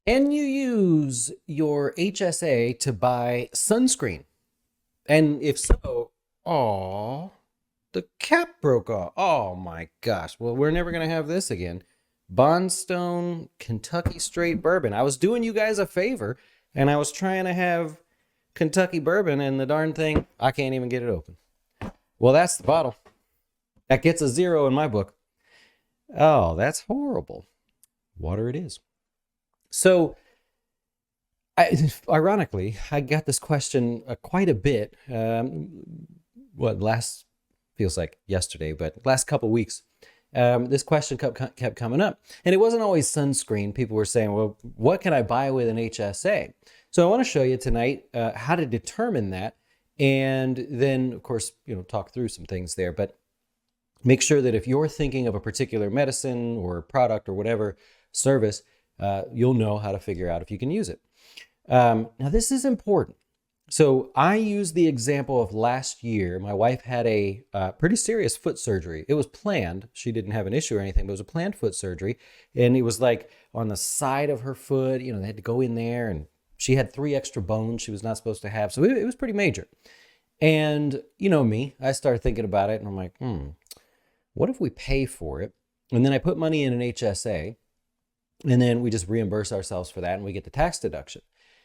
Can you use your HSA to buy sunscreen? And if so, oh, the cap broke off. Oh my gosh. Well, we're never going to have this again. Bondstone Kentucky Straight Bourbon. I was doing you guys a favor and I was trying to have Kentucky bourbon and the darn thing, I can't even get it open. Well, that's the bottle. That gets a 0 in my book. Oh, that's horrible. Water it is. So, ironically, I got this question quite a bit. Last feels like yesterday, but last couple weeks, this question kept coming up, and it wasn't always sunscreen. People were saying, "Well, what can I buy with an HSA?" So I want to show you tonight how to determine that, and then, of course, talk through some things there. But make sure that if you're thinking of a particular medicine or product or whatever service, you'll know how to figure out if you can use it. Now, this is important. So I use the example of last year. My wife had a pretty serious foot surgery. It was planned. She didn't have an issue or anything, but it was a planned foot surgery. And it was like on the side of her foot, they had to go in there, and she had 3 extra bones she was not supposed to have. So it was pretty major. And me, I started thinking about it, and I'm like, what if we pay for it? And then I put money in an HSA, and then we just reimburse ourselves for that, and we get the tax deduction.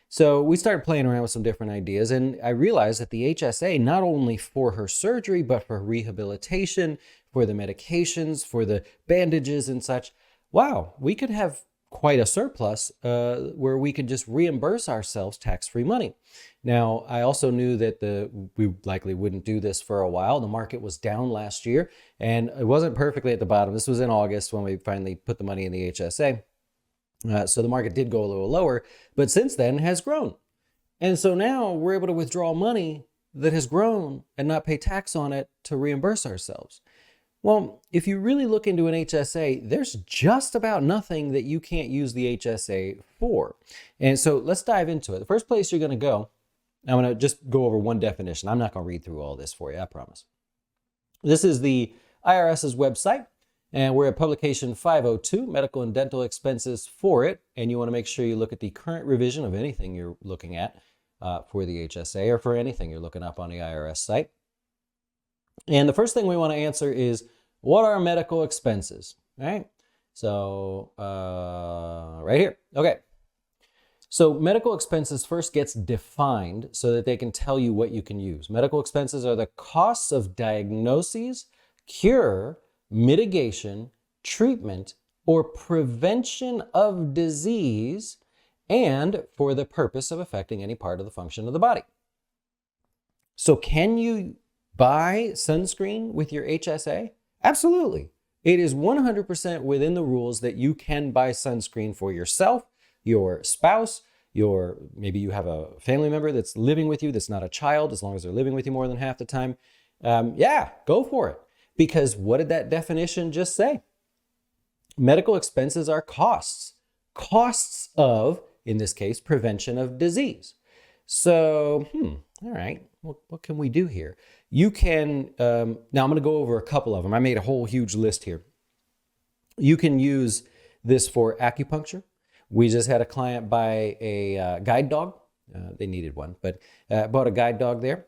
So we started playing around with some different ideas, and I realized that the HSA, not only for her surgery, but for rehabilitation, for the medications, for the bandages and such, wow, we could have quite a surplus where we could just reimburse ourselves tax-free money. Now, I also knew that we likely wouldn't do this for a while. The market was down last year, and it wasn't perfectly at the bottom. This was in August when we finally put the money in the HSA. So the market did go a little lower, but since then has grown. And so now we're able to withdraw money that has grown and not pay tax on it to reimburse ourselves. Well, if you really look into an HSA, there's just about nothing that you can't use the HSA for. And so let's dive into it. The first place you're going to go, I'm going to just go over one definition. I'm not going to read through all this for you, I promise. This is the IRS's website. And we're at publication 502, medical and dental expenses for it. And you want to make sure you look at the current revision of anything you're looking at for the HSA or for anything you're looking up on the IRS site. And the first thing we want to answer is, what are medical expenses? All right. So right here. Okay. So medical expenses first gets defined so that they can tell you what you can use. Medical expenses are the costs of diagnoses, cure, mitigation, treatment, or prevention of disease, and for the purpose of affecting any part of the function of the body. So can you buy sunscreen with your HSA? Absolutely. It is 100% within the rules that you can buy sunscreen for yourself, your spouse, maybe you have a family member that's living with you that's not a child, as long as they're living with you more than half the time. Yeah, go for it. Because what did that definition just say? Medical expenses are costs. Costs of, in this case, prevention of disease. So, all right, what can we do here? You can, now I'm going to go over a couple of them. I made a whole huge list here. You can use this for acupuncture. We just had a client buy a guide dog. They needed one, but bought a guide dog there.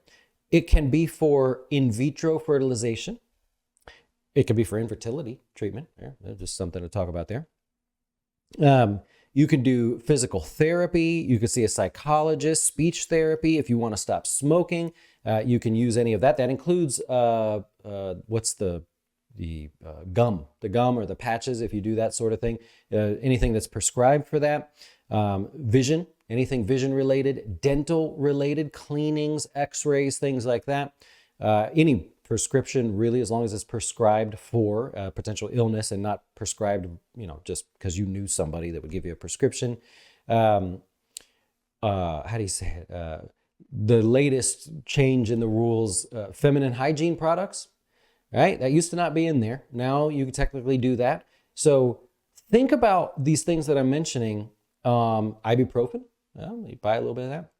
It can be for in vitro fertilization. It could be for infertility treatment. Yeah, just something to talk about there. You can do physical therapy. You can see a psychologist, speech therapy. If you want to stop smoking, you can use any of that. That includes what's the gum or the patches, if you do that sort of thing. Anything that's prescribed for that. Vision, anything vision related, dental related, cleanings, x-rays, things like that. Any prescription, really, as long as it's prescribed for potential illness and not prescribed, just because you knew somebody that would give you a prescription. How do you say it? The latest change in the rules, feminine hygiene products, right? That used to not be in there. Now you can technically do that. So think about these things that I'm mentioning. Ibuprofen, you buy a little bit of that.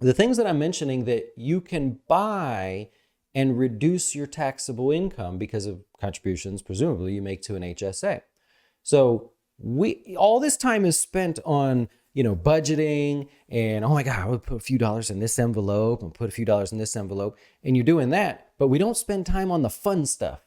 The things that I'm mentioning that you can buy and reduce your taxable income because of contributions, presumably, you make to an HSA. So All this time is spent on, budgeting and, oh my God, I would put a few dollars in this envelope and put a few dollars in this envelope. And you're doing that, but we don't spend time on the fun stuff.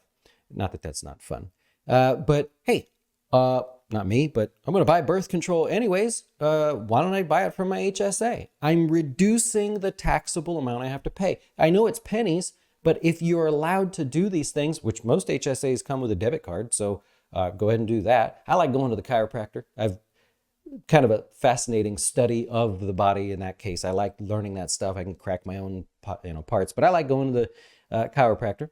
Not that that's not fun. But hey, not me, but I'm going to buy birth control anyways. Why don't I buy it from my HSA? I'm reducing the taxable amount I have to pay. I know it's pennies, but if you're allowed to do these things, which most HSAs come with a debit card, so go ahead and do that. I like going to the chiropractor. I've kind of a fascinating study of the body in that case. I like learning that stuff. I can crack my own parts, but I like going to the chiropractor.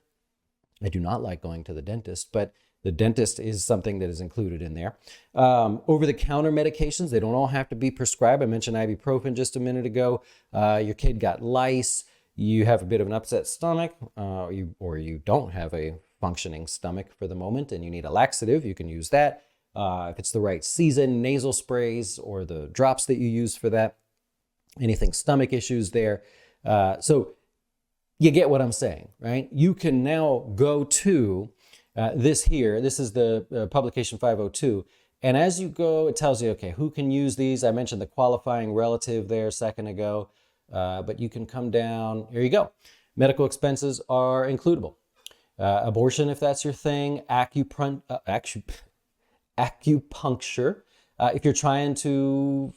I do not like going to the dentist, but the dentist is something that is included in there. Over-the-counter medications, they don't all have to be prescribed. I mentioned ibuprofen just a minute ago. Your kid got lice. You have a bit of an upset stomach, or you don't have a functioning stomach for the moment and you need a laxative, you can use that. If it's the right season, nasal sprays or the drops that you use for that, anything stomach issues there. So you get what I'm saying, right? You can now go to this here. This is the publication 502. And as you go, it tells you, okay, who can use these? I mentioned the qualifying relative there a second ago, but you can come down. Here you go. Medical expenses are includable. Abortion, if that's your thing. Acupuncture. If you're trying to,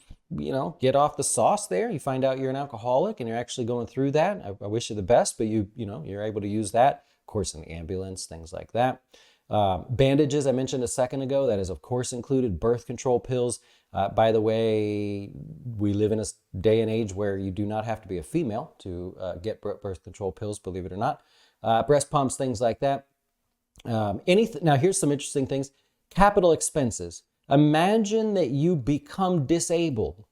get off the sauce there, you find out you're an alcoholic and you're actually going through that. I wish you the best, but you're able to use that. Of course, in the ambulance, things like that. Bandages, I mentioned a second ago, that is of course included. Birth control pills. By the way, we live in a day and age where you do not have to be a female to get birth control pills, believe it or not. Breast pumps, things like that. Now here's some interesting things. Capital expenses. Imagine that you become disabled,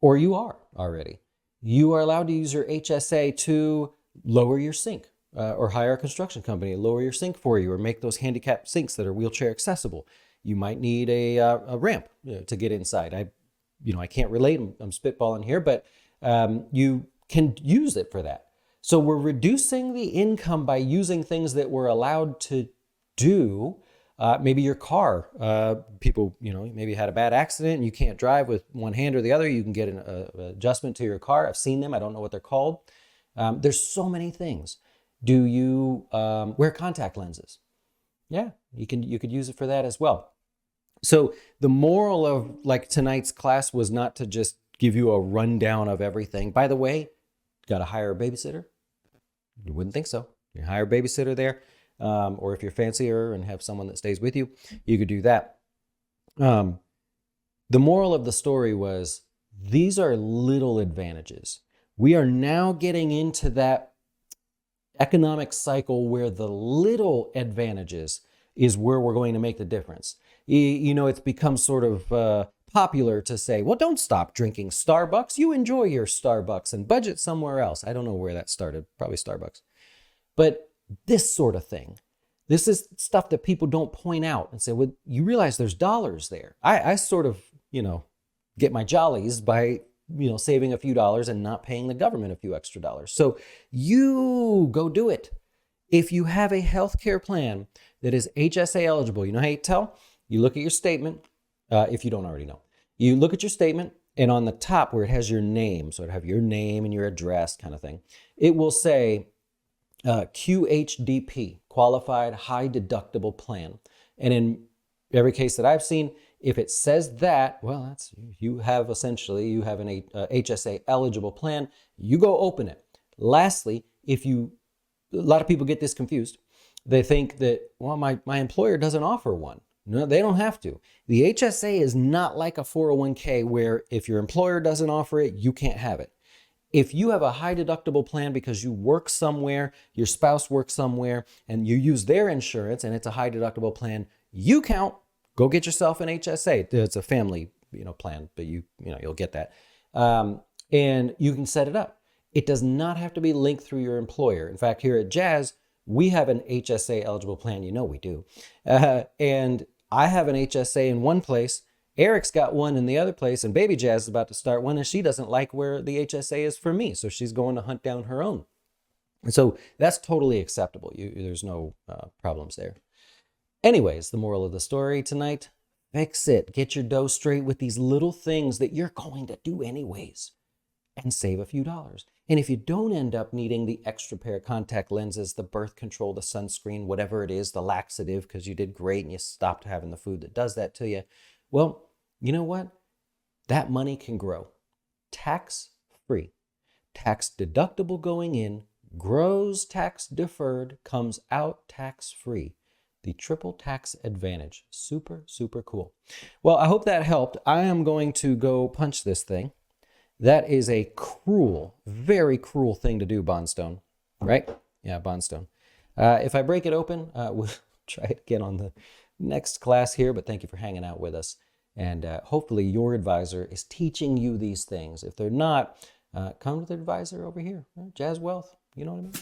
or you are already. You are allowed to use your HSA to lower your sink, or hire a construction company to lower your sink for you, or make those handicapped sinks that are wheelchair accessible. You might need a ramp to get inside. I can't relate. I'm spitballing here, but you can use it for that. So we're reducing the income by using things that we're allowed to do. Maybe your car, people, maybe had a bad accident and you can't drive with one hand or the other. You can get an adjustment to your car. I've seen them. I don't know what they're called. There's so many things. Do you wear contact lenses? Yeah, you could use it for that as well. So the moral of tonight's class was not to just give you a rundown of everything. By the way, got to hire a babysitter? You wouldn't think so. You hire a babysitter there. Or if you're fancier and have someone that stays with you, you could do that. The moral of the story was these are little advantages. We are now getting into that economic cycle where the little advantages is where we're going to make the difference. It's become sort of popular to say, well, don't stop drinking Starbucks. You enjoy your Starbucks and budget somewhere else. I don't know where that started, probably Starbucks. But this sort of thing, this is stuff that people don't point out and say, well, you realize there's dollars there. I sort of, get my jollies by, saving a few dollars and not paying the government a few extra dollars. So you go do it. If you have a healthcare plan that is HSA eligible, you know how you tell? You look at your statement, if you don't already know. You look at your statement, and on the top where it has your name, so it have your name and your address kind of thing, it will say QHDP, Qualified High Deductible Plan. And in every case that I've seen, if it says that, well, you have an HSA eligible plan. You go open it. Lastly, a lot of people get this confused. They think that, well, my employer doesn't offer one. No, they don't have to. The HSA is not like a 401k where if your employer doesn't offer it, you can't have it. If you have a high deductible plan because you work somewhere, your spouse works somewhere, and you use their insurance and it's a high deductible plan, you count. Go get yourself an HSA. It's a family, plan, but you'll get that. And you can set it up. It does not have to be linked through your employer. In fact, here at Jazz, we have an HSA eligible plan. We do. And I have an HSA in one place. Eric's got one in the other place, and Baby Jazz is about to start one, and she doesn't like where the HSA is for me, so she's going to hunt down her own. And so that's totally acceptable. There's no problems there. Anyways, the moral of the story tonight, Fix it. Get your dough straight with these little things that you're going to do anyways and save a few dollars. And if you don't end up needing the extra pair of contact lenses, the birth control, the sunscreen, whatever it is, the laxative, because you did great and you stopped having the food that does that to you, well, you know what? That money can grow. Tax-free. Tax deductible going in, grows tax deferred, comes out tax-free. The triple tax advantage. Super, super cool. Well, I hope that helped. I am going to go punch this thing. That is a cruel, very cruel thing to do, Bondstone. Right? Yeah, Bondstone. If I break it open, we'll try it again on the next class here, but thank you for hanging out with us. And hopefully your advisor is teaching you these things. If they're not, come to the advisor over here. Jazz Wealth, you know what I mean?